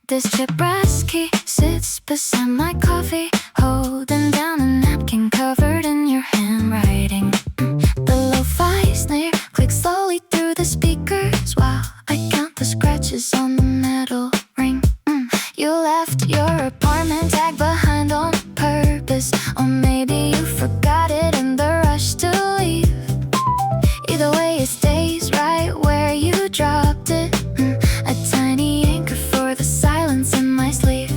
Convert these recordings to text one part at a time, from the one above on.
This Chabraski sits beside my coffee, holding down a napkin covered in your handwriting. The lo-fi snare clicks slowly through the speakers while I count the scratches on the metal ring. You left your apartment tag behind on purpose, or maybe you forgot it in the rush to leave. Either way, it stays right where you dropped it. A tiny anchor for the silence in my sleeve.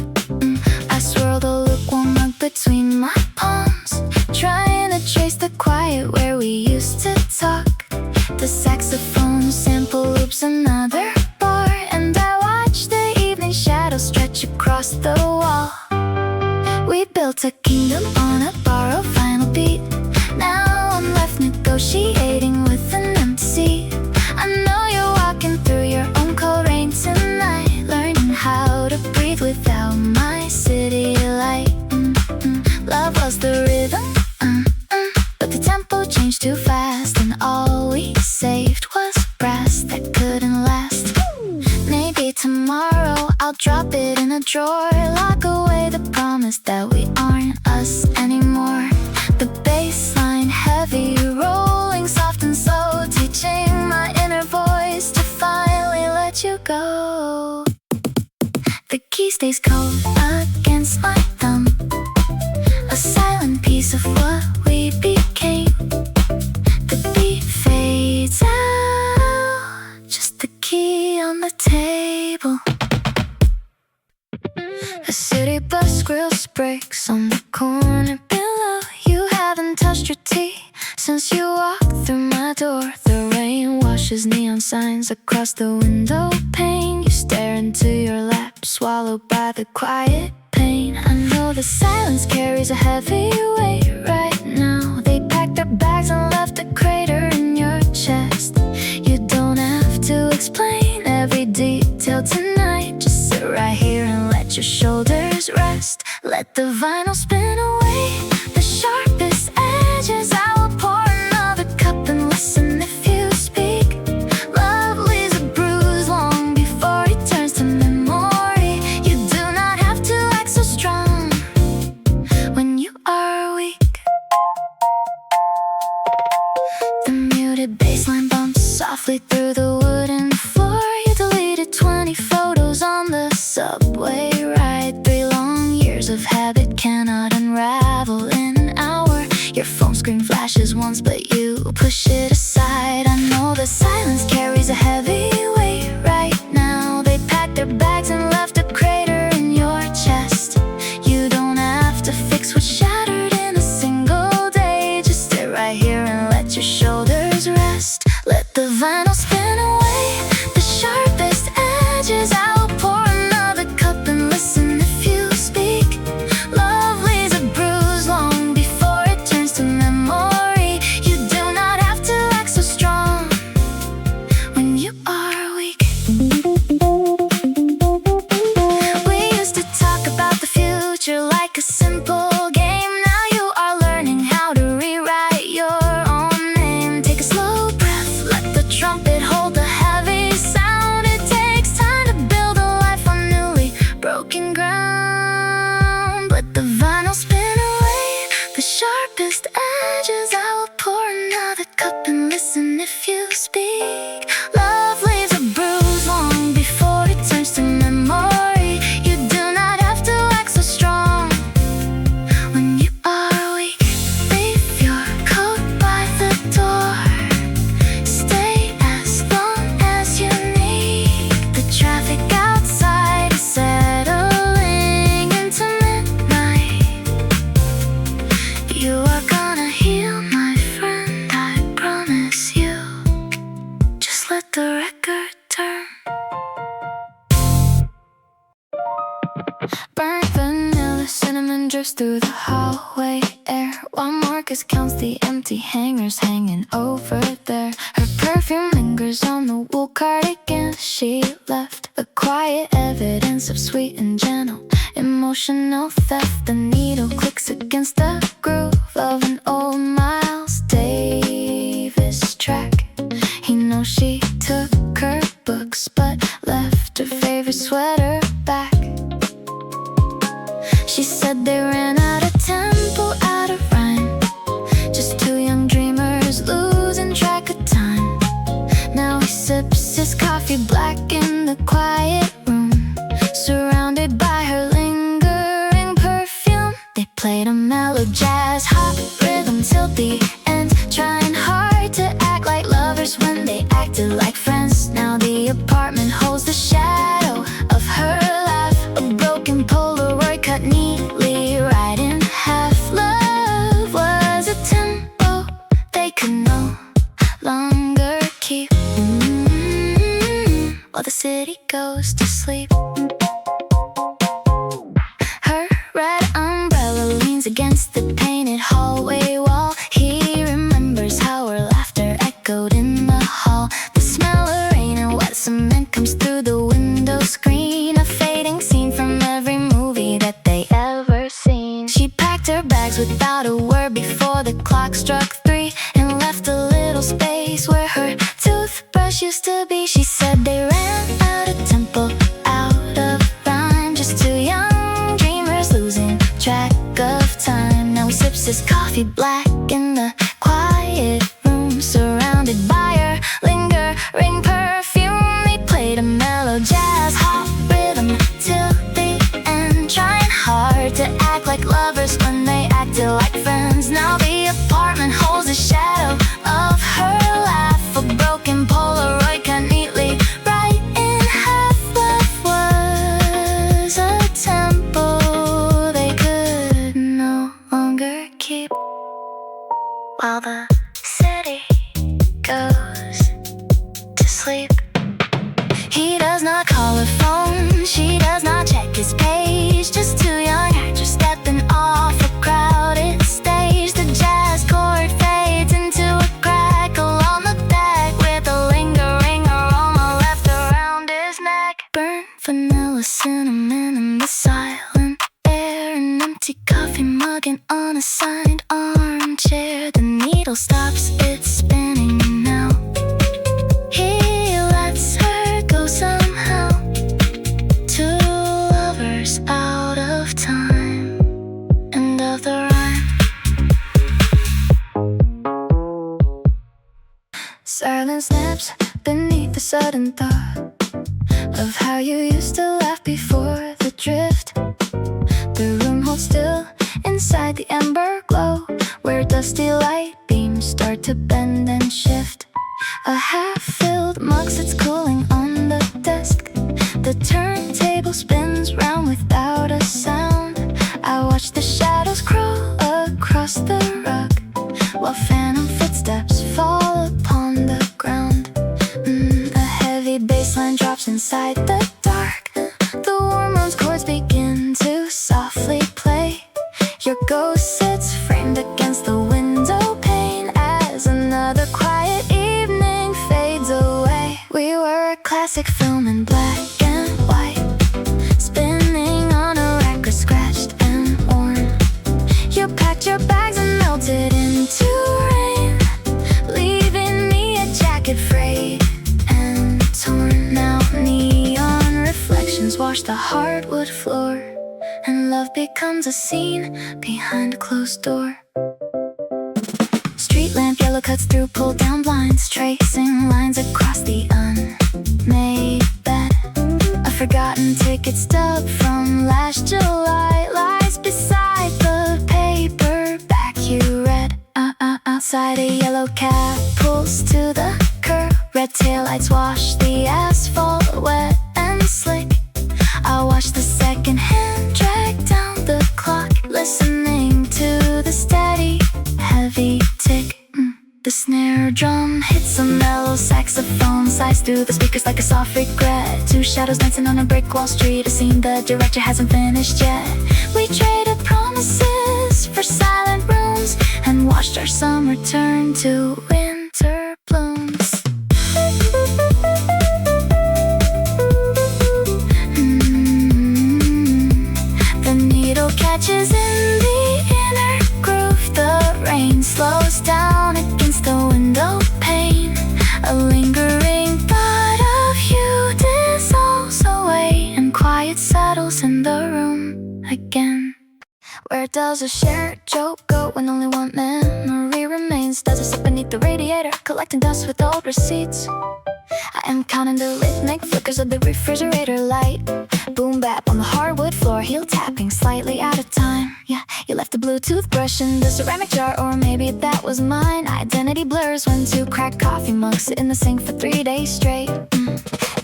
I swirl the lukewarm mug between my palms, trying to trace the quiet where we used to talk. The saxophone sample loops another bar, and I watch the evening shadows stretch across the wall. We built a kingdom on a borrowed final beat. Now I'm left negotiating with an empty seat. I know you're walking through your own cold rain tonight, learning how to breathe without my city light. Love was the rhythm, but the tempo changed too fast, and all we saved was brass that couldn't last. Maybe tomorrow I'll drop it in a drawer, lock away the promise that we aren't us anymore. The bass line heavy, rolling soft and slow, teaching my inner voice to finally let you go. The key stays cold against my thumb, a silent piece of what we became. The beat fades out, just the key on the table. A city bus grills brakes on the corner below. You haven't touched your tea since you walked through my door. The rain washes neon signs across the window pane. You stare into your lap, swallowed by the quiet pain. I know the silence carries a heavy weight right now. They packed their bags and left a crater in your chest. You don't have to explain every detail tonight. Just sit right here and let your shoulders rest. Let the vinyl spin away the sharpest edges. I will pour another cup and listen if you speak. Love leaves a bruise long before it turns to memory. You do not have to act so strong when you are weak. The muted bassline bumps softly through the wooden floor. You deleted 20 photos on the subway ride. 3 long years of habit cannot unravel in an hour. Your phone screen flashes once, but you push it aside. I know the silence carries a heavy weight right now. They packed their bags and left a crater in your chest. You don't have to fix what's shattered in a single day. Just sit right here and let your shoulders rest. Let the vinyl spin away the sharpest edges. I will pour another cup and listen if you speak. Love leaves a bruise long before it turns to memory. You do not have to act so strong when you are weak. We used to talk about the future like a simple game. Now you are learning how to rewrite your own name. Take a slow breath, let the trumpet hold the heavy sound. It takes time to build a life on newly broken ground. Let the vinyl spin away the sharpest edges. I will pour another cup and listen if you speak. Love leaves a bruise long before it turns to memory. You do not have to act so strong when you are weak. Leave your coat by the door. Stay as long as you need. The traffic outside is settling into midnight. You are gonna heal, my friend, I promise you. Just let the record turn. Burnt vanilla, cinnamon drifts through the hallway air, while Marcus counts the empty hangers hanging over there. Her perfume lingers on the wool cardigan she left, a quiet evidence of sweet and gentle emotional theft. The needle clicks against the groove of an old Miles Davis track. He knows she took her books but left her favorite sweater back. She said they ran out of tempo, out of rhyme. Just two young dreamers losing track of time. Now he sips his coffee black in the quiet room, surrounded by her lingering perfume. They played a mellow jazz hot rhythm till the end, trying hard to act like lovers when they acted like friends. Now the apartment holds the shadow of her laugh, a broken Polaroid cut neatly right in half. Love was a tempo they could no longer keep, while the city goes to sleep. Her red umbrella leans against the painted hallway wall. He remembers how her laughter echoed in the hall. The smell of rain and wet cement comes through the window screen, a fading scene from every movie that they ever seen. She packed her bags without a word before the clock struck 3, and left a little space where her toothbrush used to be. She said they ran out of tempo, out of rhyme. Just two young dreamers losing track of time. Now he sips his coffee black in the quiet room, surrounded by her lingering perfume. They played a mellow jazz hot rhythm till the end, trying hard to act like lovers when they acted like friends. Now the apartment holds a shadow of her laugh, a broken Polaroid cut neatly right in half. Love was a tempo they could no longer keep, while the city goes to sleep. He does not call her phone, she does not check his page. Just two young actors stepping off a crowded stage. The jazz chord fades into a crackle on the deck, with a lingering aroma left around his neck. Burnt vanilla, cinnamon in the silent air, an empty coffee mug, an unassigned armchair. The needle stops its spinning now. He lets her go somehow. Two lovers out of time, end of the rhyme. Silence snaps beneath the sudden thought of how you used to laugh before the drift. The room holds still inside the ember glow, where dusty light beams start to bend and shift. A half-filled mug sits cooling on the desk. The turntable spins round without a sound. I watch the shadows crawl across the rug, while phantom footsteps fall upon the ground. A heavy bassline drops inside the dark. The warm room's chords begin to softly play. Your ghost sits framed against the window pane as another quiet evening fades away. We were a classic film in black and white, spinning on a record scratched and worn. You packed your bags and melted into rain, leaving me a jacket frayed and torn. Now neon reflections wash the hardwood floor, and love becomes a scene behind a closed door. Street lamp yellow cuts through pulled down blinds, tracing lines across the unmade bed. A forgotten ticket stub from last July lies beside the paperback you read. Outside a yellow cab pulls to the curb. Red taillights wash the asphalt wet and slick. I watch the second hand drag down the clock, listening to the steady, heavy tick. The snare drum hits a mellow saxophone, slides through the speakers like a soft regret. Two shadows dancing on a brick wall street, a scene the director hasn't finished yet. We traded promises for silent rooms, and watched our summer turn to winter blooms. The needle catches in the inner groove. The rain slows down against the window pane. A lingering thought of you dissolves away, and quiet settles in the room again. Where does a shared joke go when only one memory remains? Does it sit beneath the radiator, collecting dust with old receipts? I am counting the rhythmic flickers of the refrigerator light. Boom bap on the hardwood floor, heel tapping slightly out of time. Yeah, you left the blue toothbrush in the ceramic jar, or maybe that was mine. Identity blurs when two cracked coffee mugs sit in the sink for 3 days straight.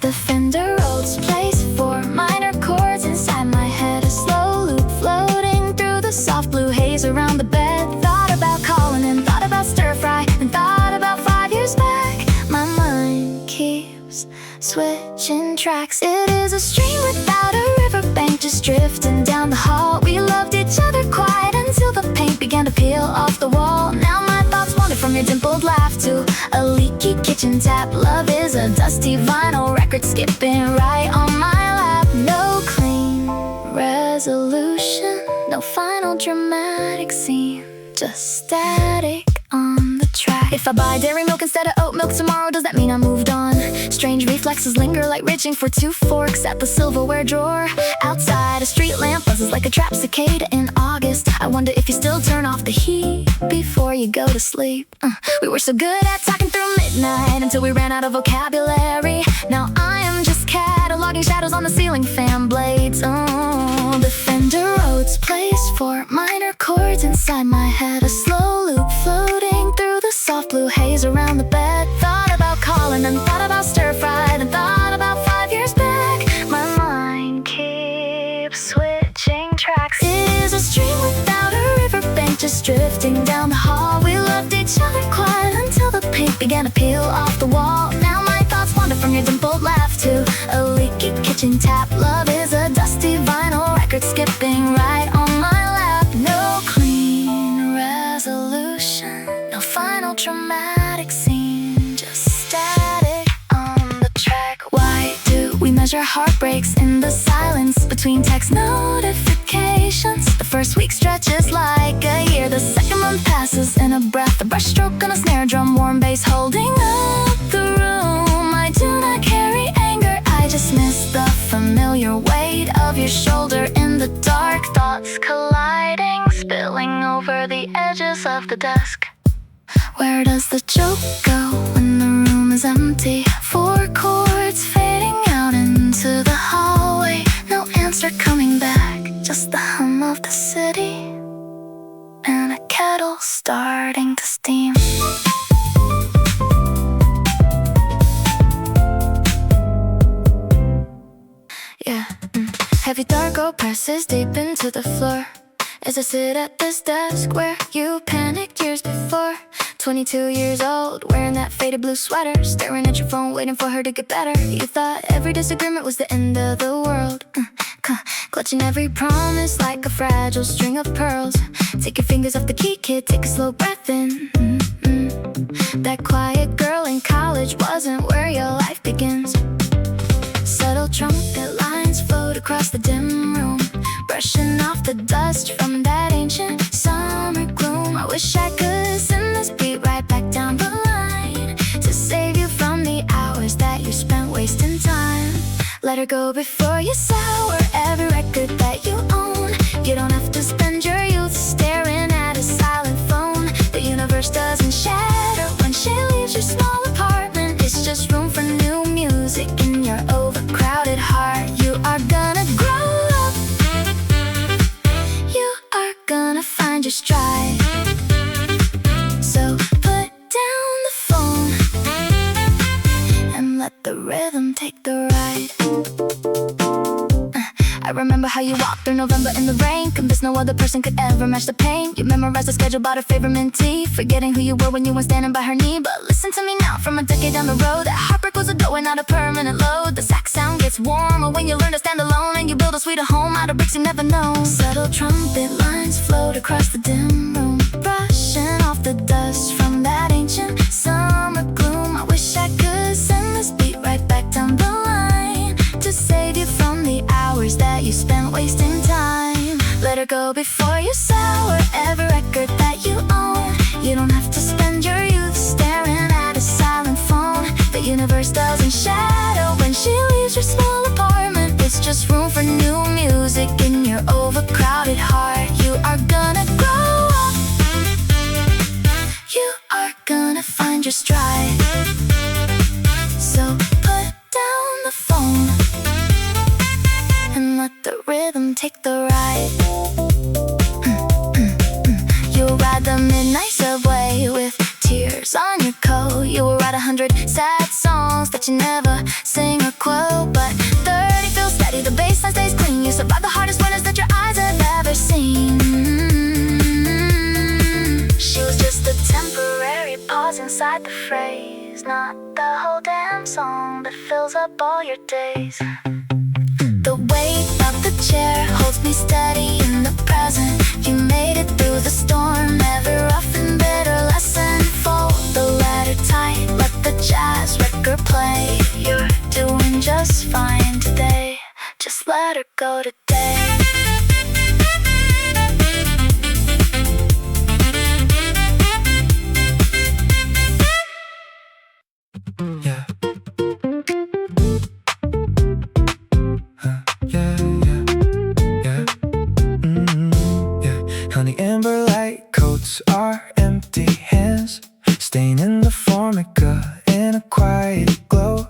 The Fender Rhodes plays 4 minor chords inside my head, a slow loop floating through the soft blue haze around the bed. Thought about calling and thought about stir fry and thought about 5 years back. My mind keeps switching tracks. It is a stream without a riverbank, just drifting down the hall. We loved each other quiet until the paint began to peel off the wall. Now my thoughts wander from your dimpled laugh to a leaky kitchen tap. Love is a dusty vinyl record skipping right on my lap. No clean resolution, no final dramatic scene, just static on the track. If I buy dairy milk instead of oat milk tomorrow, does that mean I moved on? Strange reflexes linger like reaching for 2 forks at the silverware drawer. Outside, a street lamp buzzes like a trapped cicada in August. I wonder if you still turn off the heat before you go to sleep. We were so good at talking through midnight until we ran out of vocabulary. Now I am just cataloging shadows on the ceiling fan blades. Oh, the Fender Rhodes plays 4 minor chords inside my head, a slow loop floating through the soft blue haze around the bed. Thought about calling and thought about stir-fried and thought about 5 years back. My mind keeps switching tracks. It is a stream without a riverbank, just drifting down the hall. We loved each other quiet until the paint began to peel off the wall. Now my thoughts wander from your dimpled laugh to a leaky kitchen tap. Love is a dusty vinyl record skipping right on my lap. No clean resolution, no final dramatic scene, just static on the track. Why do we measure heartbreaks in the silence between text notifications? The first week stretches like a year, the second month passes in a breath. A brushstroke on a snare drum, warm bass holding up the room. I do not carry anger, I just miss the familiar weight of your shoulder in the dark. Thoughts colliding, spilling over the edges of the desk. Where does the joke go when the room is empty? 4 chords fading out into the hallway. No answer coming back, just the hum of the city and a kettle starting to steam. Yeah, heavy dark presses deep into the floor as I sit at this desk where you panicked years before. 22 years old, wearing that faded blue sweater, staring at your phone, waiting for her to get better. You thought every disagreement was the end of the world, clutching every promise like a fragile string of pearls. Take your fingers off the key, kid, take a slow breath in. That quiet girl in college wasn't where your life begins. Subtle trumpet lines float across the dim room, brushing off the dust from that ancient summer gloom. I wish I could send this beat right back down the line to save you from the hours that you spent wasting time. Let her go before you sour every record that you own. You don't have to spend your youth staring at a silent phone. The universe doesn't shatter when she leaves your small apartment. It's just room for new music in your overcrowded heart. You are gonna grow up, you are gonna find your stride. So put down the phone and let the rhythm take the ride. I remember how you walked through November in the rain, convinced no other person could ever match the pain. You memorized the schedule, bought her favorite mint tea, forgetting who you were when you were standing by her knee. But listen to me now, from a decade down the road, that heartbreak was a door and not a permanent load. The sax sound gets warmer when you learn to stand alone, and you build a sweeter home out of bricks you never known. Subtle trumpet lines float across the dim room, brushing off the dust from that ancient summer gloom. I wish I could send this beat right back down the line to save you from the hours that you spent wasting time. Let her go before you sour every record that you own. You don't have to spend your youth staring at a silent phone. The universe doesn't shatter when she leaves your small apartment. It's just room for new music in your overcrowded heart. You are just dry. So put down the phone and let the rhythm take the ride. You'll ride the midnight subway with tears on your coat. You will write 100 sad songs that you never sing or quote. But 30 feels steady, the baseline stays clean. You survive the hardest winters that your eyes have ever seen. She was just a temporary pause inside the phrase, not the whole damn song that fills up all your days. The weight of the chair holds me steady in the present. You made it through the storm, every rough and bitter lesson. Fold the letter tight, let the jazz record play. You're doing just fine today, just let her go today. Yeah. Yeah. Honey amber light coats our empty hands, stain in the formica in a quiet glow.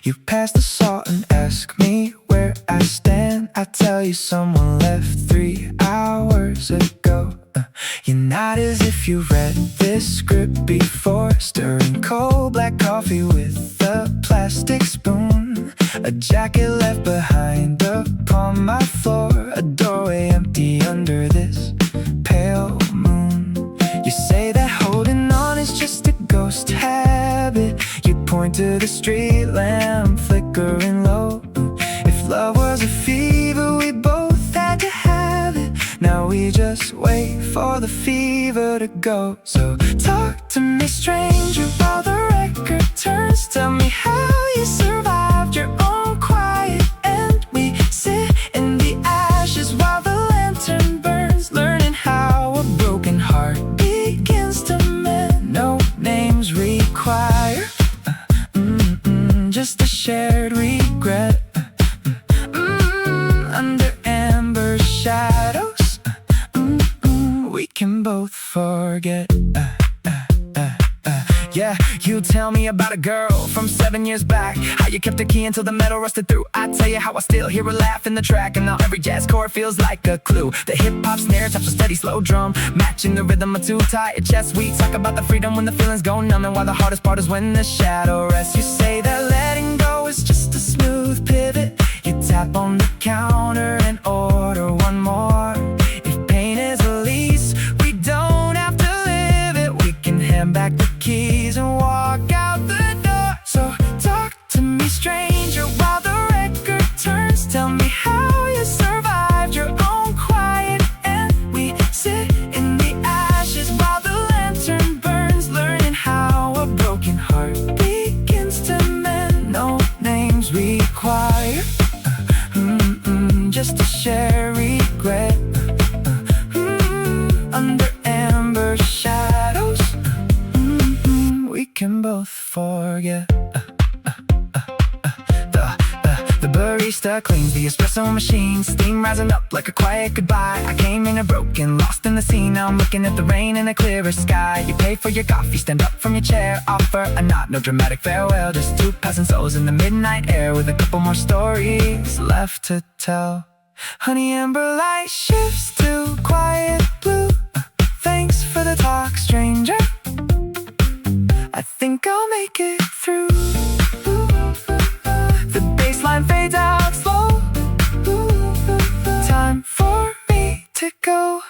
You pass the salt and ask me where I stand. I tell you someone left 3 hours ago. You're not as if you read this script before. Stirring cold black coffee with a plastic spoon. A jacket left behind upon my floor. A doorway empty under this pale moon. You say that holding on is just a ghost habit. You point to the street lamp flickering low. If love was a fever, we both had to have it. Now we just wait for the fever to go. So talk to me, stranger, while the record turns. Tell me how you survived your own quiet end. We sit in the ashes while the lantern burns, learning how a broken heart begins to mend. No names required, just a shared regret. Under amber shadows, we can both forget. Yeah, you tell me about a girl from 7 years back, how you kept the key until the metal rusted through. I tell you how I still hear her laugh in the track, and now every jazz chord feels like a clue. The hip-hop snare taps a steady slow drum, matching the rhythm of two tight chests. We talk about the freedom when the feelings go numb, and why the hardest part is when the shadow rests. You say that letting go is just a smooth pivot. You tap on the counter and order one more. If pain is a lease, we don't have to live it. We can hand back the keys and walk out the door. So talk to me, stranger, while the record turns. Tell me how you survived your own quiet end. We sit in the ashes while the lantern burns, learning how a broken heart begins to mend. No names required, just to share regret. Under amber shadows, we can both forget. The barista cleans the espresso machine, steam rising up like a quiet goodbye. I came in a broken, lost in the scene. Now I'm looking at the rain in a clearer sky. You pay for your coffee, stand up from your chair, offer a nod, no dramatic farewell. Just two passing souls in the midnight air, with a couple more stories left to tell. Honey amber light shifts to quiet blue. Thanks for the talk, stranger. I think I'll make it through. The bassline fades out slow. Time for me to go.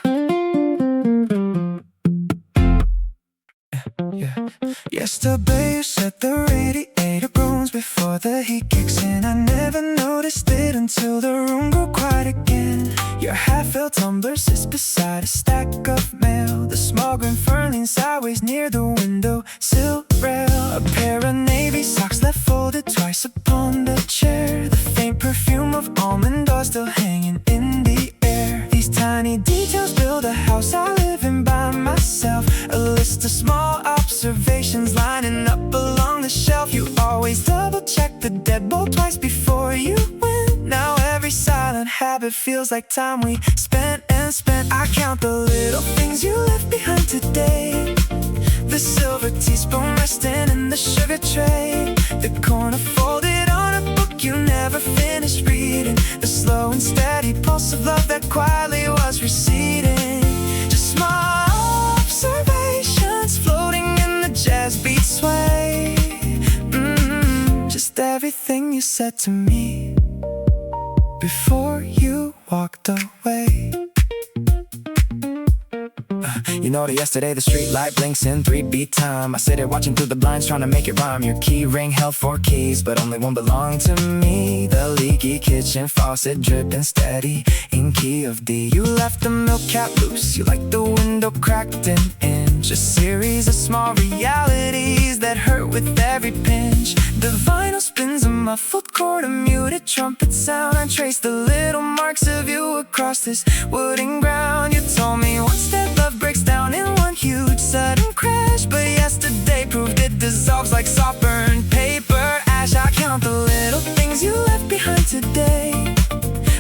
Yesterday you said the radiator groans before the heat kicks in. I never noticed it until the room grew quiet again. Your half-filled tumbler sits beside a stack of mail. The small green fern leans sideways near the window sill rail. A pair of navy socks left folded twice upon the chair. The faint perfume of almond oil still hanging in the air. These tiny details build a house I live in by myself. A list of small observations lining up along the shelf. You always double-check the deadbolt twice before you went. Now every silent habit feels like time we spent and spent. I count the little things you left behind today, the The silver teaspoon resting in the sugar tray, the corner folded on a book you never finished reading, the slow and steady pulse of love that quietly was receding. Just small observations floating in the jazz beat sway. Just everything you said to me before you walked away. You know that yesterday the street light blinks in 3-beat time. I sit here watching through the blinds trying to make it rhyme. Your key ring held 4 keys, but only one belonged to me. The leaky kitchen faucet dripping steady in key of D. You left the milk cap loose, you liked the window cracked an inch. A series of small realities that hurt with every pinch. The vinyl spins a muffled chord, a muted trumpet sound. I traced the little marks of you across this wooden ground. You told me once that love breaks down in one huge sudden crash, but yesterday proved it dissolves like soft burned paper ash. I count the little things you left behind today,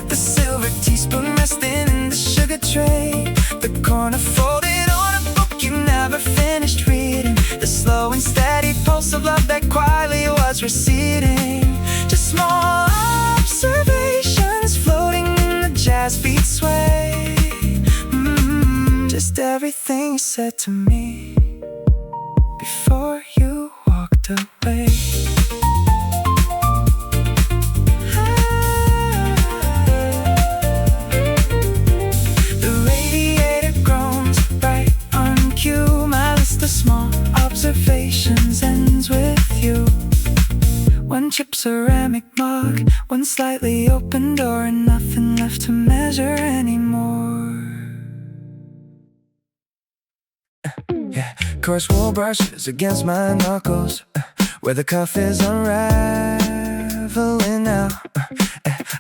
the silver teaspoon resting in the sugar tray, the corner folded on a book you never finished reading, the slow and steady pulse of love that quietly was receding. Just small observations floating in the jazz beat sway. Just everything you said to me before you walked away. The radiator groans right on cue. My list of small observations ends with you. One chipped ceramic mug, one slightly open door, and nothing left to measure anymore. Yeah, coarse wool brushes against my knuckles, where the cuff is unraveling now.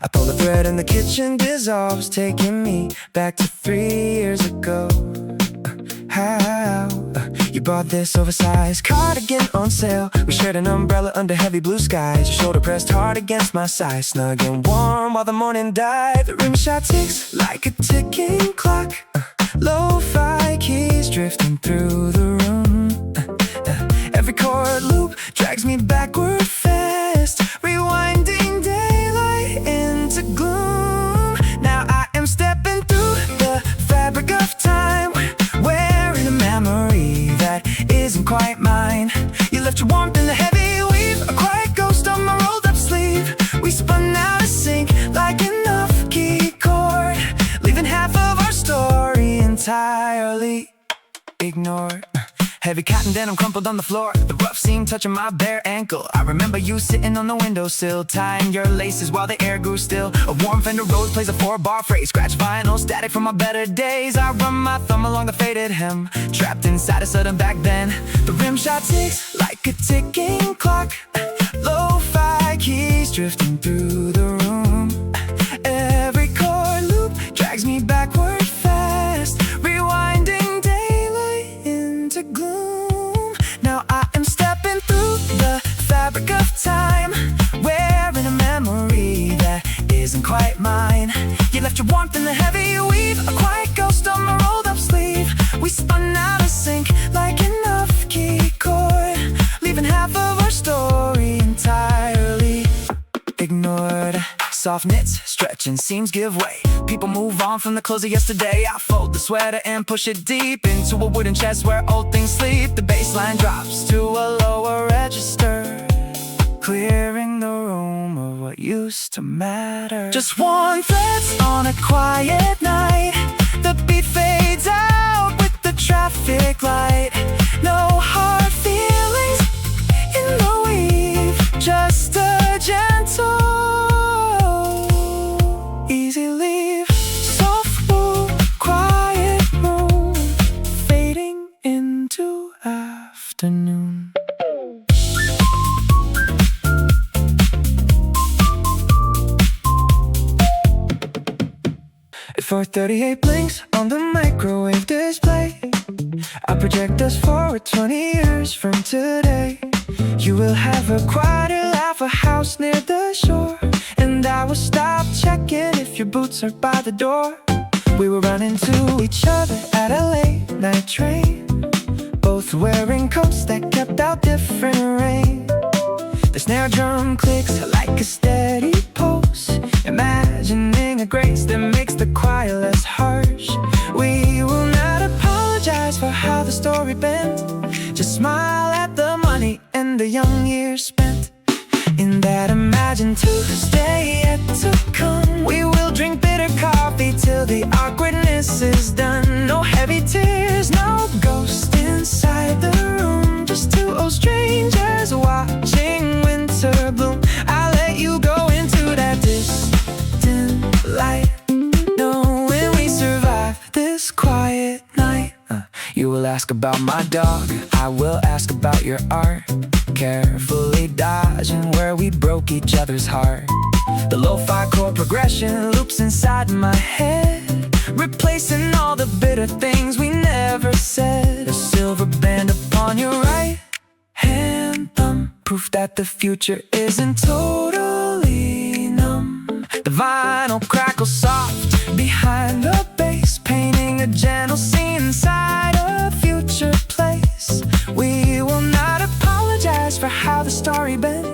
I pull the thread and the kitchen dissolves, taking me back to 3 years ago. How you bought this oversized cardigan on sale. We shared an umbrella under heavy blue skies. Your shoulder pressed hard against my side, snug and warm while the morning died. The rim shot ticks like a ticking clock. Lo-fi keys drifting through the room. Every chord loop drags me backward fast, rewinding daylight into gloom. Now I am stepping through the fabric of time, wearing a memory that isn't quite mine. You left your warmth in the heavy weave, a quiet ghost on my rolled up sleeve. We spun out of sync like an off-key chord, leaving half of our story entirely ignored. Heavy cotton denim crumpled on the floor, the rough seam touching my bare ankle. I remember you sitting on the windowsill, tying your laces while the air grew still. A warm Fender Rose plays a 4-bar phrase, scratch vinyl, static from my better days. I run my thumb along the faded hem, trapped inside a sudden back then. The rim shot ticks like a ticking clock. Lo-fi keys drifting through the room. Every chord loop drags me backward fast, rewinding daylight into gloom. Now I am stepping through the fabric of time, wearing a memory that isn't quite mine. You left your warmth in the heavy weave, a quiet ghost on my rolled up sleeve. We spun out of sync like an off-key chord, leaving half of our story entirely ignored. Soft knits, stretching seams give way. People move on from the clothes of yesterday. I fold the sweater and push it deep into a wooden chest where old things sleep. The bass line drops to a lower register, clearing the room of what used to matter. Just one threads on a quiet night. The beat fades out with the traffic light. No hard feelings in the weave, just a gentle easy leave. Soft wool, quiet moon, fading into afternoon. At 4:38 blinks on the microwave display. I project us forward 20 years from today. You will have a quieter life, a house near the shore, and I will stop checking if your boots are by the door. We will run into each other at a late night train, both wearing coats that kept out different rain. The snare drum clicks like a steady pulse, imagining a grace that makes the choir less harsh. We will not apologize for how the story bent, just smile at the money and the young years spent. In that imagined Tuesday yet to come, we will drink bitter coffee till the awkwardness is done. No heavy tears, no ghost inside the room, just two old strangers watching winter bloom. I'll let you go into that distant light, knowing we survive this quiet night. You will ask about my dog, I will ask about your art, carefully dodging where we broke each other's heart. The lo-fi chord progression loops inside my head, replacing all the bitter things we never said. A silver band upon your right hand thumb, proof that the future isn't totally numb. The vinyl crackles soft behind the bass, painting a gentle scene inside a future place. We will not apologize for how the story bent,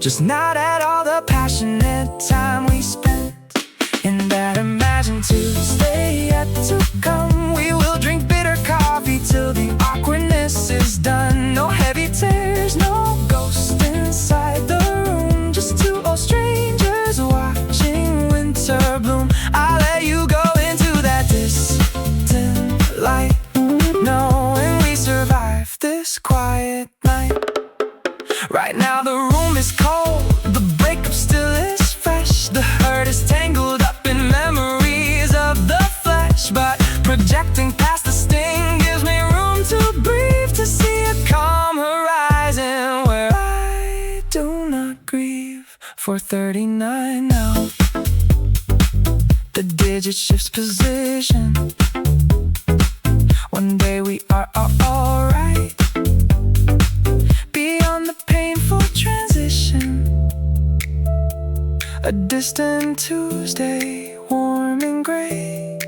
just not at all the passionate time we spent. In that imagined Tuesday yet to come, we will drink bitter coffee till the awkwardness is done. No heavy tears, no ghost inside the room, just two old strangers watching winter bloom. I'll let you go into that distant light, knowing we survived this quiet night. Right now the room is cold, the breakup still is fresh. The hurt is tangled up in memories of the flesh, but projecting past the sting gives me room to breathe, to see a calm horizon where I do not grieve. 4:39 now, the digit shifts position. One day we are alright, beyond the painful transition. A distant Tuesday, warm and gray,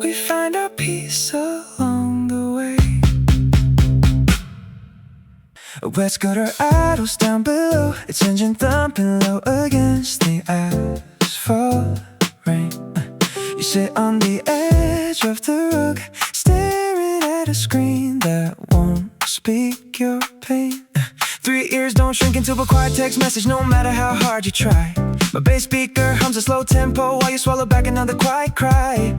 we find our peace along the way. A wet scooter idles down below, its engine thumping low against the asphalt rain. You sit on the edge of the rug, staring at a screen that won't speak your pain. 3 ears don't shrink into a quiet text message, no matter how hard you try. My bass speaker hums a slow tempo while you swallow back another quiet cry.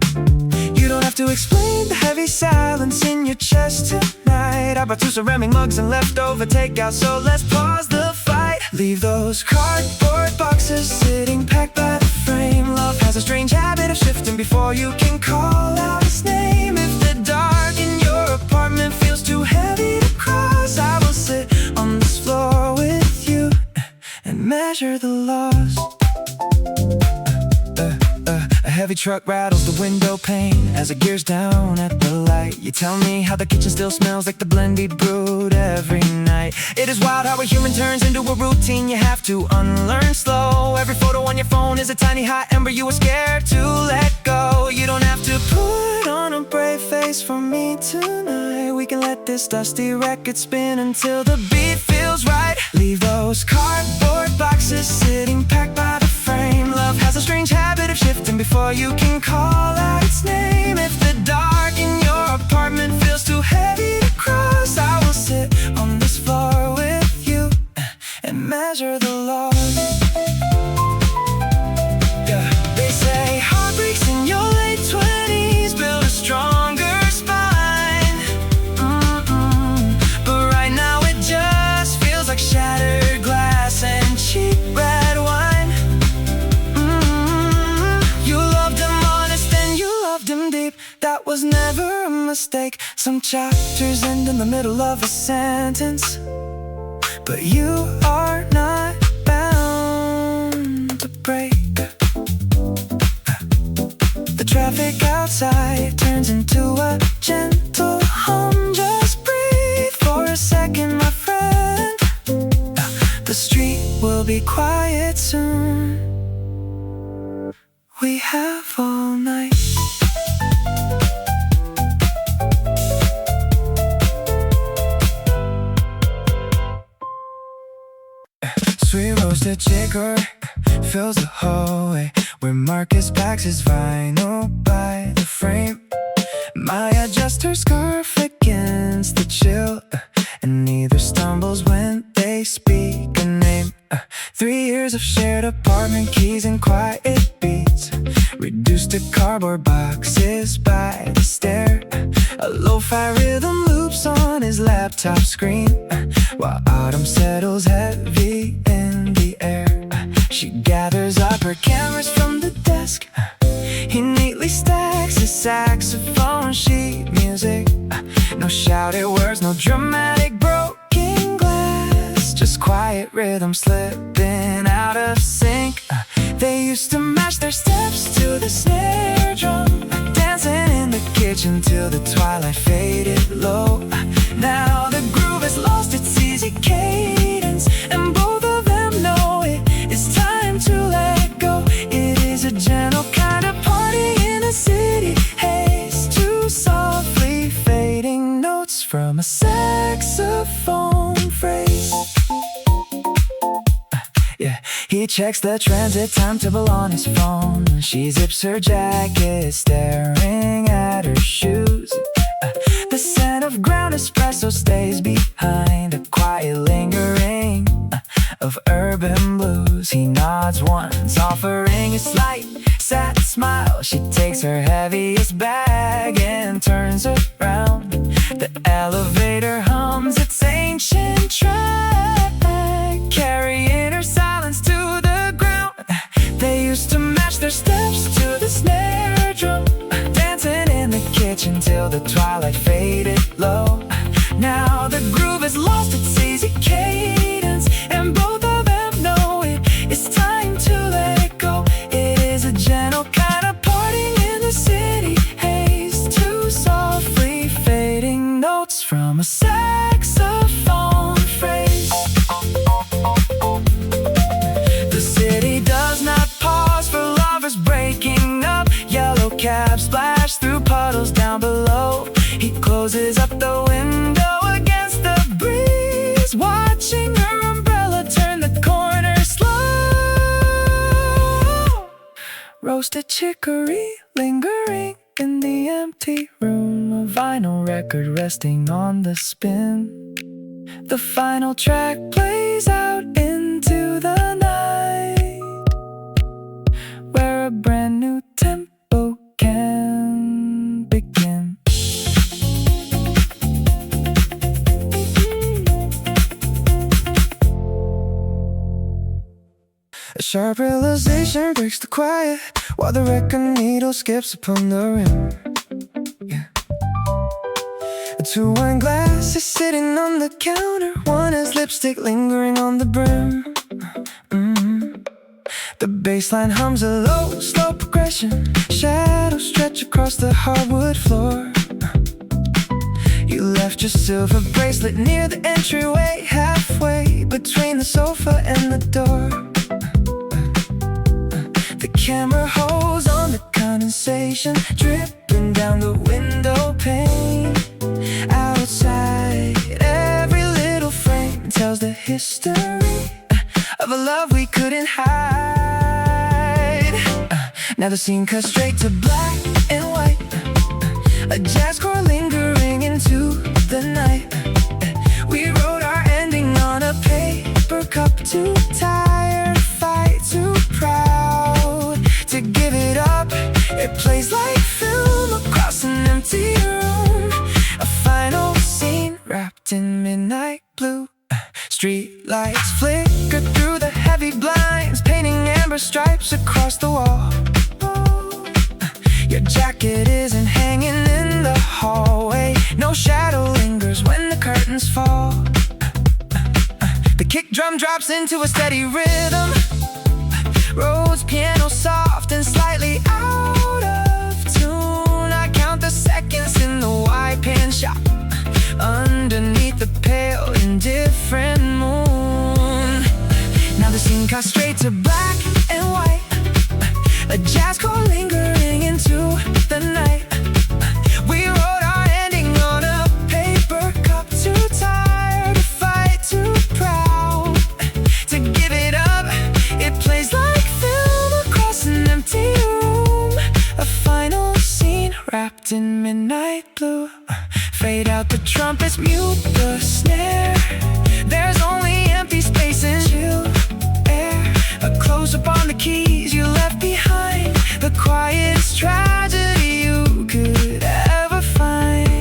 You don't have to explain the heavy silence in your chest tonight. I brought 2 ceramic mugs and leftover takeout, so let's pause the fight. Leave those cardboard boxes sitting packed by the frame. Love has a strange habit of shifting before you can call out its name. If the dark in your apartment feels too heavy to cross, I will sit on this floor with you and measure the loss. A heavy truck rattles the window pane as it gears down at the light. You tell me how the kitchen still smells like the blend we brewed every night. It is wild how a human turns into a routine you have to unlearn slow. Every photo on your phone is a tiny hot ember you were scared to let go. You don't have to put on a brave face for me tonight. We can let this dusty record spin until the beat feels right. Leave those cardboard boxes sitting packed by the frame. Love has a strange habit of shifting before you can call out its name. If the dark in your apartment feels too heavy to cross, I will sit on this floor with you and measure the loss. Yeah. They say heartbreaks in your late 20s build a stronger spine. But right now it just feels like shattered glass and cheap red wine. You loved him honest and you loved him deep. That was never a mistake. Some chapters end in the middle of a sentence, but you are not bound to break. The traffic outside turns into a gentle hum. Just breathe for a second, my friend. The street will be quiet soon. We have all night. The chicory fills the hallway where Marcus packs his vinyl by the frame. Maya adjusts her scarf against the chill, and neither stumbles when they speak a name. 3 years of shared apartment keys and quiet beats, reduced to cardboard boxes by the stair. A lo-fi rhythm loops on his laptop screen, while autumn settles heavy in the air. She gathers up her cameras from the desk. He neatly stacks his saxophone sheet music. No shouted words, no dramatic broken glass, just quiet rhythm slipping out of sync. They used to match their steps to the snare drum, dancing in the kitchen till the twilight faded low. Now the groove has lost its easy cadence, and both of them know it. It's time to let go. It is a gentle kind of party in the city haze, two softly fading notes from a saxophone phrase. Yeah, he checks the transit timetable on his phone. She zips her jacket, staring at her shoes. The scent of ground espresso stays behind, a quiet lingering of urban blues. He nods once, offering a slight sad smile. She takes her heaviest bag and turns around. The elevator hums its ancient track, carrying her silence to the ground. They used to match their steps to the snare drum, dancing in the kitchen till the twilight faded low. Now the groove has lost its easy cadence, and both of them know it. It's time to let it go. It is a gentle kind of party in the city haze, two softly fading notes from a saxophone phrase. The city does not pause for lovers breaking up. Yellow cabs splash through puddles down below. He closes up the window against the breeze, watching her umbrella turn the corner slow. Roasted chicory lingering in the empty room, a vinyl record resting on the spin. The final track plays out into the night, where a brand new tempo can begin. A sharp realization breaks the quiet, while the record needle skips upon the rim. Yeah. Two wine glasses sitting on the counter, one has lipstick lingering on the brim. The bassline hums a low, slow progression. Shadows stretch across the hardwood floor. You left your silver bracelet near the entryway, halfway between the sofa and the door. The camera holds on the condensation dripping down the window pane. Outside, every little frame tells the history of a love we couldn't hide. Now the scene cuts straight to black and white, a jazz chord lingering into the night. We wrote our ending on a paper cup, too tired to fight, too proud to give it up. It plays like film across an empty room, a final scene wrapped in midnight blue. Street lights flicker through the heavy blinds, painting amber stripes across the wall. Your jacket isn't hanging in the hallway, no shadow lingers when the curtains fall. The kick drum drops into a steady rhythm, Rhodes piano soft and slightly out of tune. I count the seconds in the white pan shop, underneath the pale indifferent moon. Now the scene cuts straight to black and white, a jazz chord lingering into the night. We wrote our ending on a paper cup, too tired to fight, too proud to give it up. wrapped in midnight blue. Fade out the trumpets, mute the snare. There's only empty spaces, chill air. A close-up on the keys you left behind. The quietest tragedy you could ever find.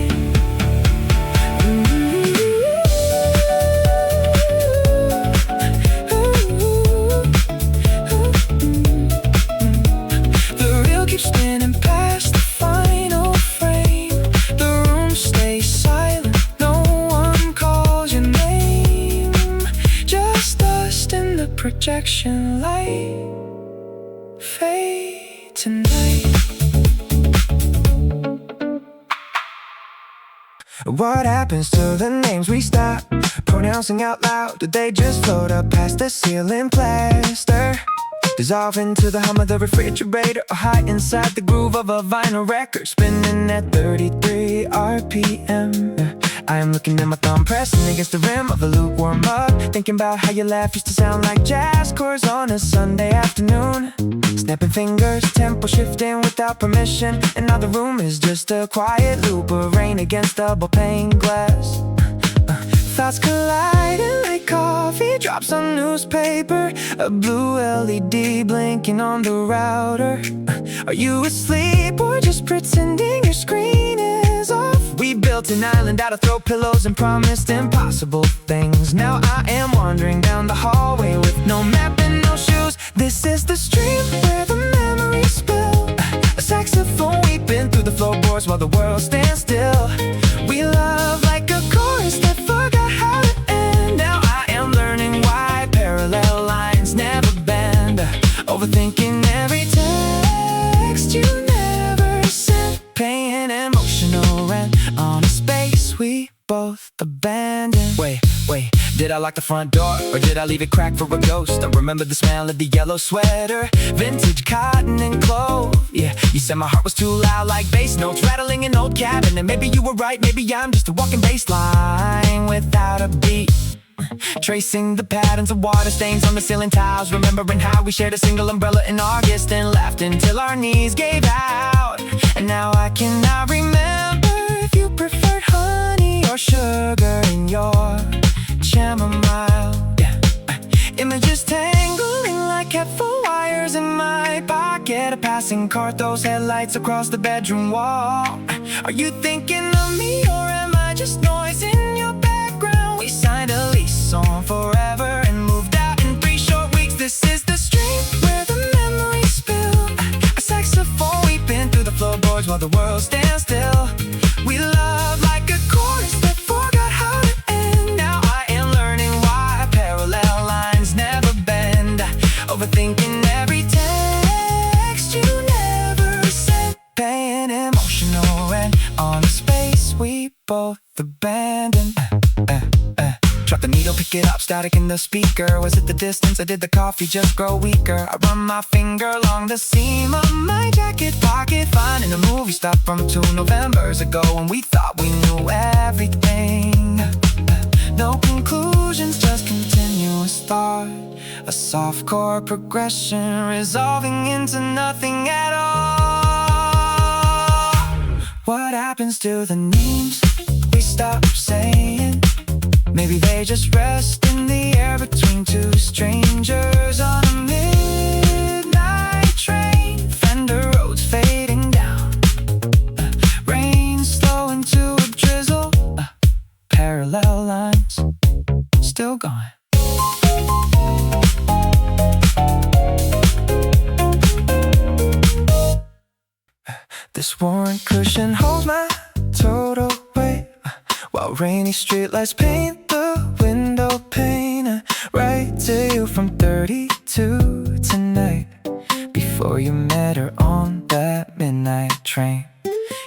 The reel keeps spinning past the final frame. The room stays silent, no one calls your name. Just dust in the projection light. Fade tonight. What happens to the names we stop pronouncing out loud? Did they just float up past the ceiling plaster? Dissolve into the hum of the refrigerator, or hide inside the groove of a vinyl record spinning at 33 RPM. I am looking at my thumb pressing against the rim of a lukewarm mug, thinking about how your laugh used to sound like jazz chords on a Sunday afternoon. Snapping fingers, tempo shifting without permission, and now the room is just a quiet loop of rain against double pane glass. Thoughts colliding like coffee drops on newspaper. A blue LED blinking on the router. Are you asleep or just pretending your screen is off? We built an island out of throw pillows and promised impossible things. Now I am wandering down the hallway with no map and no shoes. This is the stream where the memories spill. A saxophone weeping through the floorboards while the world stands still. We love like a chorus that forgot how to end. Now I am learning why parallel lines never bend. Overthinking every text you never sent. Paying emotional rent on a space we both abandoned. Wait, did I lock the front door or did I leave it cracked for a ghost? I remember the smell of the yellow sweater, vintage cotton and clove. Yeah, you said my heart was too loud like bass notes rattling in old cabin. And maybe you were right, maybe I'm just a walking bass line without a beat. Tracing the patterns of water stains on the ceiling tiles, remembering how we shared a single umbrella in August and laughed until our knees gave out. And now I cannot remember if you preferred honey or sugar in your chamomile. Yeah. Images tangling like headphone wires in my pocket. A passing car throws headlights across the bedroom wall. Are you thinking of me or am I just noise in your background? We signed a lease on forever and moved out in 3 short weeks. This is the street where the memories spill. A saxophone weeping through the floorboards while the world stands still. We love like a chorus that forgot how to end. Now I am learning why parallel lines never bend. Overthinking every text you never sent. Paying emotional rent on a space we both abandoned. Drop the needle, pick it up, static in the speaker. Was it the distance or did the coffee just grow weaker? I run my finger along the seam of my jacket pocket, finding a movie star from 2 Novembers ago when we thought we knew everything. No conclusions, just continuous thought. A soft chord progression resolving into nothing at all. What happens to the names we stop saying? Maybe they just rest in the air between 2 strangers on a midnight train. Fender roads fading down, rain slow into a drizzle. Parallel lines still gone. This worn cushion holds my total weight, while rainy streetlights paint the window pane. Right to you from 32 tonight, before you met her on that midnight train.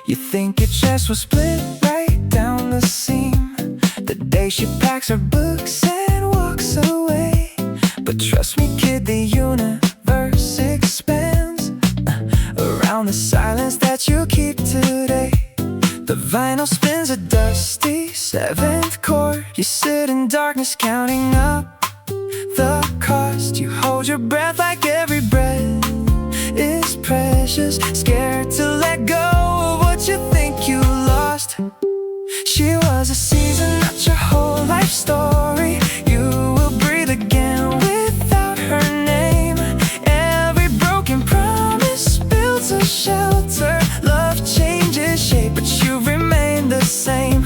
You think your chest was split right down the seam the day she packs her books and walks away. But trust me kid, the universe expands around the silence that you keep today. The vinyl spins a dusty 7th chord. You sit in darkness counting up the cost. You hold your breath like every breath is precious, scared to let go of what shelter. Love changes shape, but you remain the same.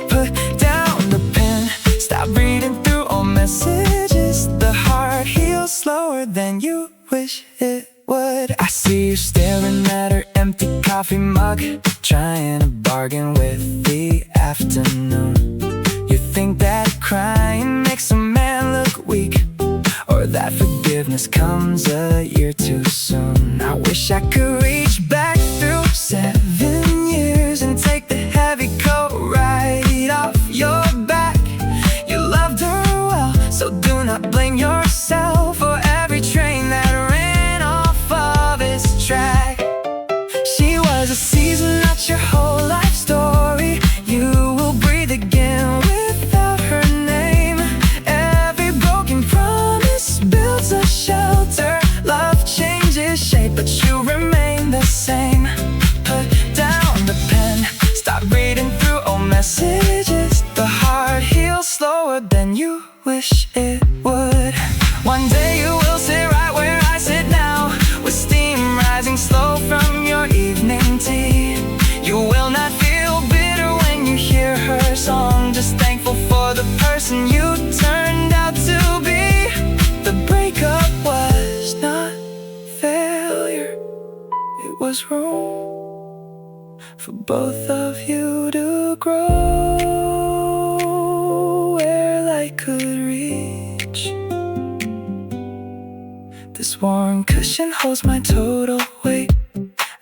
Put down the pen, stop reading through all messages. The heart heals slower than you wish it would. I see you staring at her empty coffee mug, trying to bargain with the afternoon. You think that crying makes a man look weak, or that forgiveness comes a year too soon. I wish I could reach back through 7 years and take the heavy coat right off your back. You loved her well, so do not blame yourself for every train that ran off of its track. She was a season, not your whole life story. You will breathe again without her name. Every broken promise builds a shelter. Love changes shape, but you remain the same. Put down the pen, stop reading through old messages. The heart heals slower than you wish it would. One day you will sit right where I sit now, with steam rising slow from your evening tea. You will not feel bitter when you hear her song, just thankful for the person you turned out to be. The breakup was not failure, it was room for both of you to grow where light could reach. This worn cushion holds my total weight.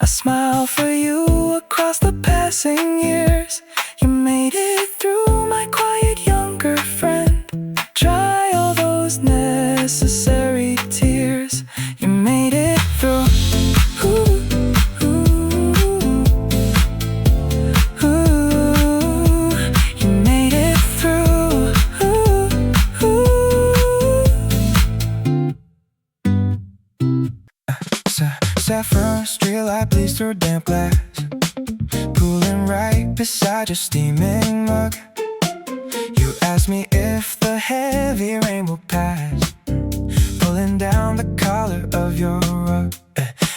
I smile for you across the passing years. You made it through, my quiet younger friend. Dry all those necessary tears. You made it through. Ooh, ooh, ooh. You made it through. Ooh, ooh. Saffron streetlight bleeds through damp glass, pulling right beside your steaming mug. You ask me if the heavy rain will pass, pulling down the collar of your rug.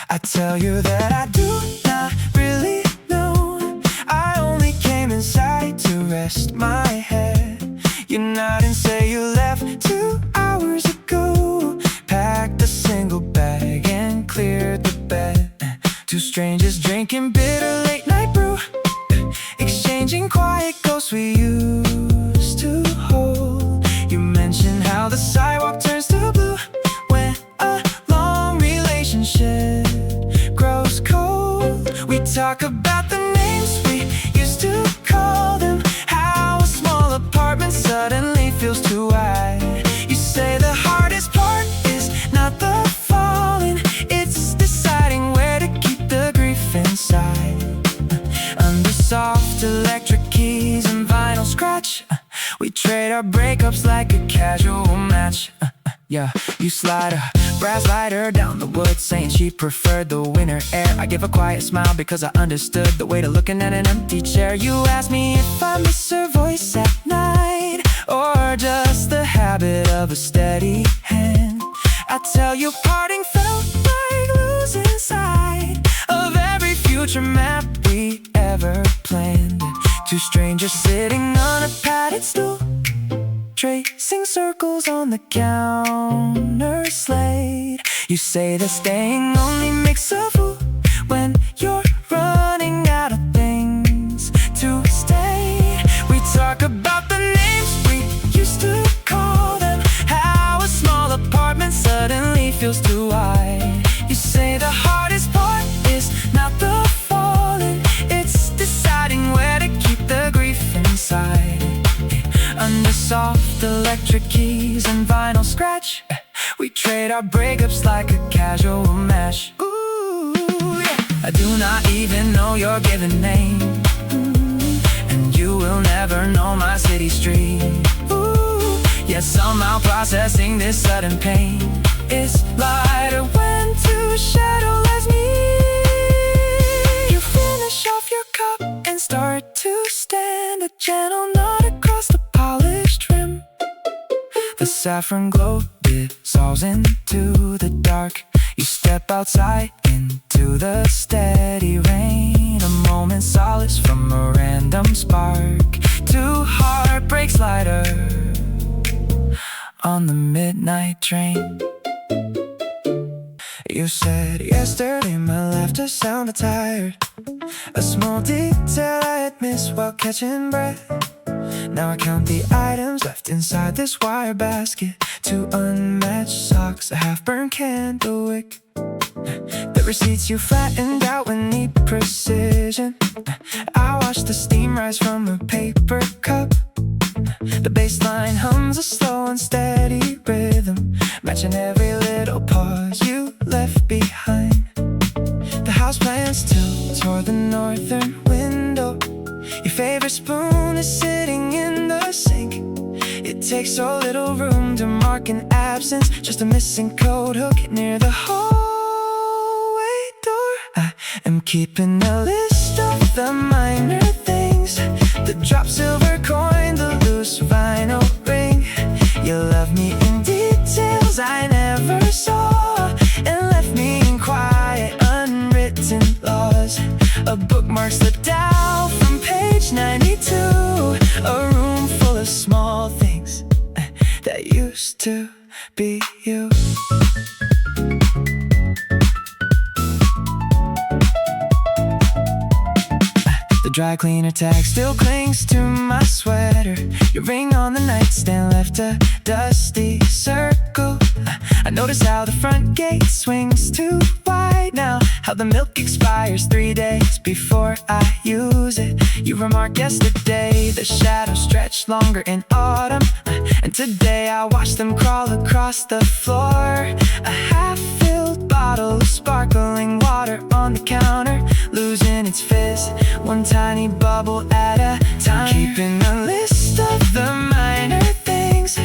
I tell you that I do not really know. I only came inside to rest my head. You nod and say you left 2 hours ago, packed a single bag and cleared the bed. Two strangers drinking bitter late night brew, exchanging quiet ghosts we used to hold. You mention how the sidewalk turns to blue when a long relationship grows cold. We talk about the names we used to call them, how a small apartment suddenly feels too wide. You say the hardest part is not the falling, it's deciding where to keep the grief inside. Under soft electric keys and vinyl scratch, we trade our breakups like a casual match. Yeah, you slide a brass lighter down the wood, saying she preferred the winter air. I give a quiet smile because I understood the weight of looking at an empty chair. You ask me if I miss her voice at night, or just the habit of a steady hand. I tell you parting felt like losing sight of every future map we ever planned. Two strangers sitting on a padded stool, tracing circles on the counter slate. You say that staying only makes a fool when you're running out of things to stay. We talk about the names we used to call them, how a small apartment suddenly feels too wide. You say the hardest part is not the falling, it's deciding where to keep the grief inside. Under soft electric keys and vinyl scratch, we trade our breakups like a casual match. Ooh, yeah. I do not even know your given name, and you will never know my city street. Ooh, yet somehow processing this sudden pain is lighter when two shadowless meet. You finish off your cup and start to stand, a gentle nod across the polished rim. The saffron glow dissolves into the dark. You step outside into the steady rain, a moment's solace from a random spark. Two heartbreaks lighter on the midnight train. You said yesterday my laughter sounded tired, a small detail I had missed while catching breath. Now I count the items left inside this wire basket: two unmatched socks, a half-burned candle wick, the receipts you flattened out with neat precision. I watch the steam rise from a paper cup. The bass line hums a slow and steady rhythm, matching every little pause you left behind. The houseplants tilt toward the northern window. Your favorite spoon is sitting in the sink. It takes so little room to mark an absence, just a missing coat hook near the hallway door. I am keeping a list of the minor things: the drop silver coin, the loose vinyl ring. You love me in details I never saw, and left me in quiet unwritten laws. A bookmark slipped out from page 92, a room full of small things that used to be you. The dry cleaner tag still clings to my sweater. Your ring on the nightstand left a dusty circle. I notice how the front gate swings too wide now, how the milk expires 3 days before I use it. You remarked yesterday the shadows stretch longer in autumn, and today I watch them crawl across the floor. A half-filled bottle of sparkling water on the counter, losing its fizz, one tiny bubble at a time. Keeping a list of the minor things: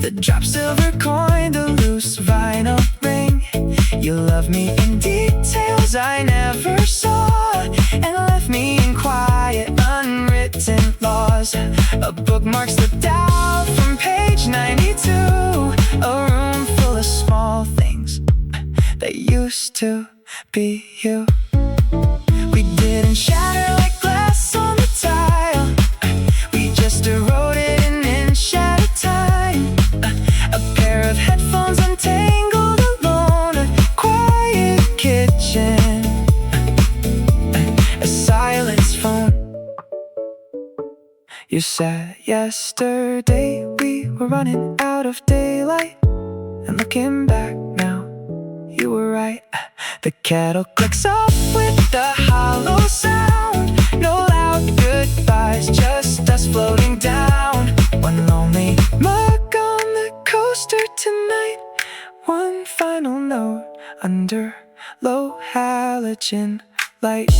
the drop silver coin, the loose vinyl ring. You love me in details I never saw, and left me in quiet unwritten laws. A bookmark slipped out from page 92, a room full of small things that used to be you. We didn't shatter like glass on the tile, we just eroded an inch at a time. A pair of headphones untangled alone, a quiet kitchen, a silence phone. You said yesterday we were running out of daylight, and looking back now, you were right. The kettle clicks off with the hollow sound. No loud goodbyes, just us floating down. One lonely mug on the coaster tonight, one final note under low halogen light.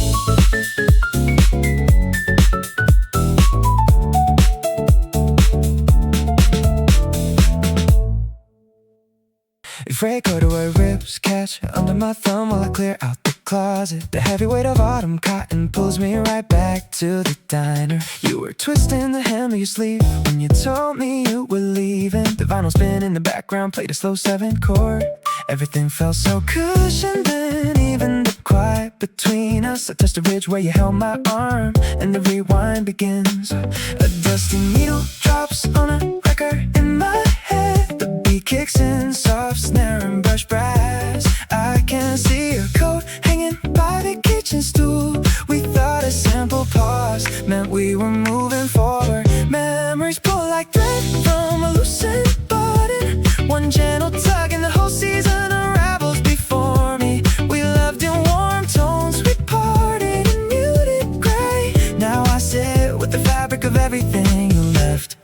If red corduroy rips catch under my thumb while I clear out the closet, the heavy weight of autumn cotton pulls me right back to the diner. You were twisting the hem of your sleeve when you told me you were leaving. The vinyl spin in the background played a slow 7-chord. Everything felt so cushioned then, even the quiet between us. I touched a ridge where you held my arm, and the rewind begins. A dusty needle drops on a record in my head. The beat kicks in, soft snare and brush brass. I can see your coat hanging by the kitchen stool. We thought a simple pause meant we were moving forward. Memories pull like thread from a loosened button. One gentle tug and the whole season unravels before me. We loved in warm tones, we parted in muted gray. Now I sit with the fabric of everything you left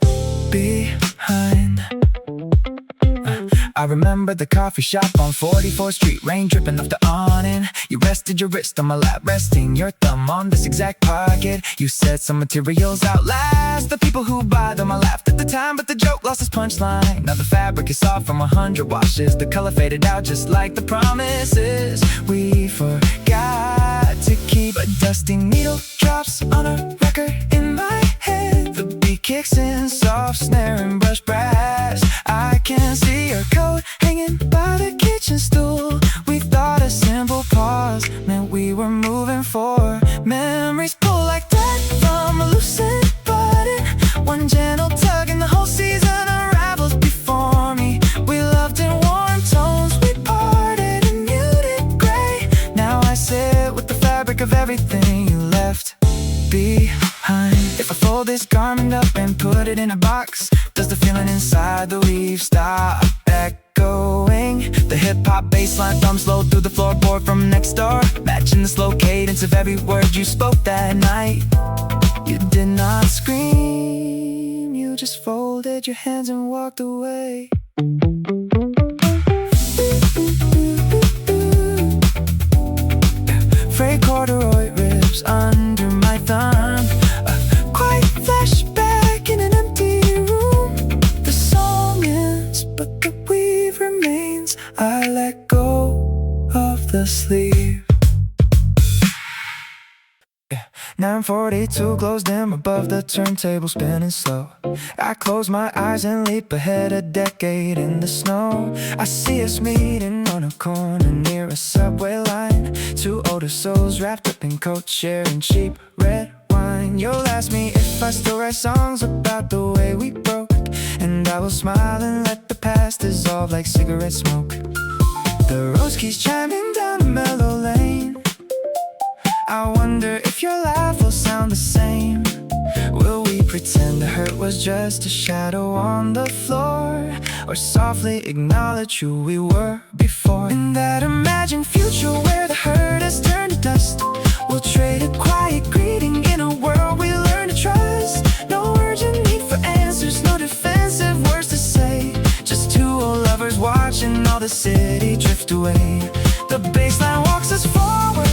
behind. I remember the coffee shop on 44th Street, rain dripping off the awning. You rested your wrist on my lap, resting your thumb on this exact pocket. You said some materials outlast the people who buy them. I laughed at the time, but the joke lost its punchline. Now the fabric is soft from 100 washes. The color faded out just like the promises we forgot to keep. A dusty needle drops on a record in my head. The beat kicks in, soft snare and brush brass. I can see your coat hanging by the kitchen stool. We thought were moving forward. Memories pull like that from a loosened button. One gentle tug and the whole season unravels before me. We loved in warm tones, we parted in muted gray. Now I sit with the fabric of everything you left behind. If I fold this garment up and put it in a box, does the feeling inside the weave stop echoing? The hip-hop bass line thumps low through the floorboard from next door, matching the slow cadence of every word you spoke that night. You did not scream, you just folded your hands and walked away. Frayed corduroy ribs under my thumb, a quiet flashback in an empty room. The song ends, but the weave remains. I let go of the sleeve. 9:42 glows dim above the turntable spinning slow. I close my eyes and leap ahead a decade in the snow. I see us meeting on a corner near a subway line. Two older souls wrapped up in coats sharing cheap red wine. You'll ask me if I still write songs about the way we broke, and I will smile and let the past dissolve like cigarette smoke. The rose keys chiming down a mellow lane. I wonder if your laugh will sound the same. Will we pretend the hurt was just a shadow on the floor, or softly acknowledge who we were before? In that imagined future where the hurt has turned to dust, we'll trade a quiet greeting in a world we learn to trust. No urgent need for answers, no defensive words to say. Just two old lovers watching all the city drift away. The baseline walks us forward,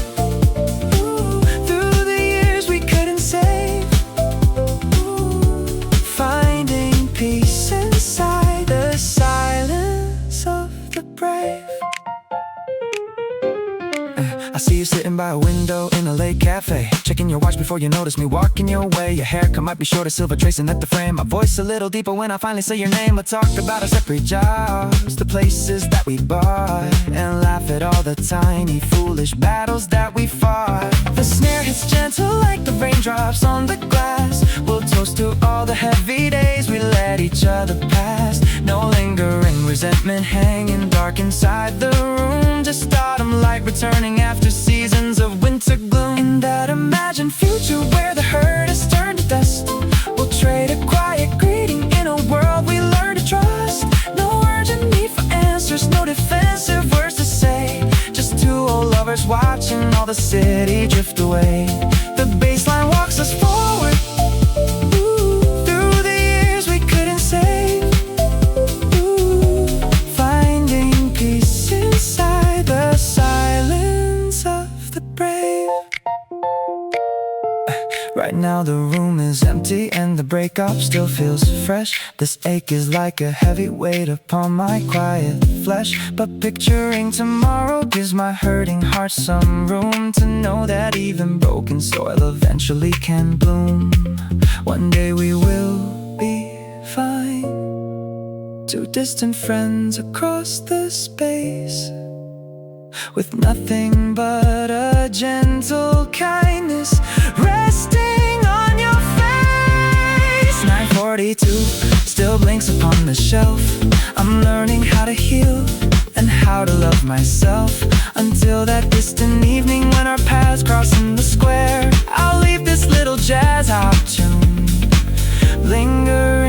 I see you sitting by a window in a late cafe, checking your watch before you notice me walking your way. Your haircut might be short, a silver tracing at the frame. My voice a little deeper when I finally say your name. I talked about our separate jobs, the places that we bought, and laugh at all the tiny foolish battles that we fought. The snare hits gentle like the raindrops on the glass. We'll toast to all the heavy days we let each other pass. No lingering resentment hanging dark inside the room. Just autumn light returning after seasons of winter gloom. In that imagined future where the hurt has turned to dust, we'll trade a quiet greeting in a world we learn to trust. No urgent need for answers, no defensive words to say. Just two old lovers watching all the city drift away. The baseline walks us forward, through the years we couldn't say. Finding peace inside the silence of the brave. Right now the room is empty and the breakup still feels fresh. This ache is like a heavy weight upon my quiet flesh, but picturing tomorrow gives my hurting heart some room to know that even broken soil eventually can bloom. One day we will be fine. Two distant friends across the space, with nothing but a gentle kindness resting on your face. 9:42 still blinks upon the shelf. I'm learning how to heal and how to love myself, until that distant evening when our paths cross in the square. I'll leave this little jazz hop tune linger